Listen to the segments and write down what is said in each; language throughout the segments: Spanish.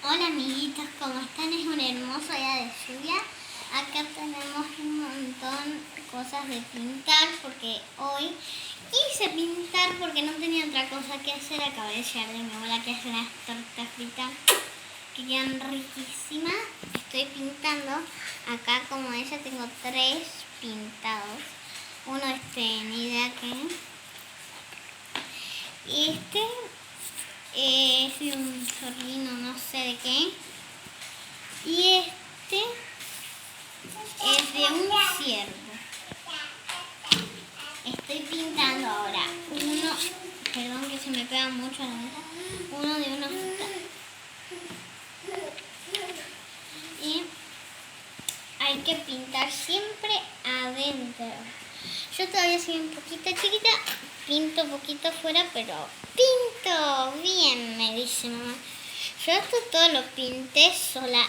Hola amiguitos, ¿cómo están? Es un hermoso día de lluvia. Acá tenemos un montón de cosas de pintar porque hoy quise pintar porque no tenía otra cosa que hacer. Acabé de llegar de mi abuela que hace unas tortas fritas que quedan riquísimas. Estoy pintando. Acá como ella tengo 3 pintados. Uno ni idea qué. Y es de un zorrino, no sé de qué. Y este es de un ciervo. Estoy pintando ahora uno, perdón que se me pega mucho la boca, uno de unos y hay que pintar siempre adentro. Yo todavía soy un poquito chiquita, pinto poquito afuera, pero pinto bien, me dice mamá. Yo esto todo lo pinté sola.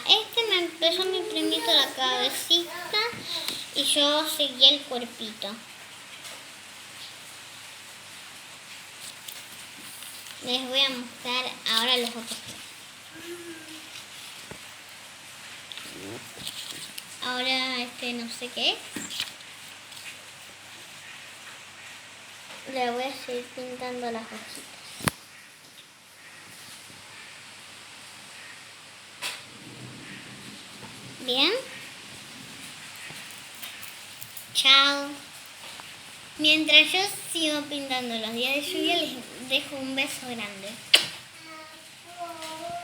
Me empezó mi primito la cabecita y yo seguí el cuerpito. Les voy a mostrar ahora los otros. Ahora no sé qué es. Le voy a seguir pintando las hojitas. Bien. Chao. Mientras yo sigo pintando los días de lluvia, les dejo un beso grande.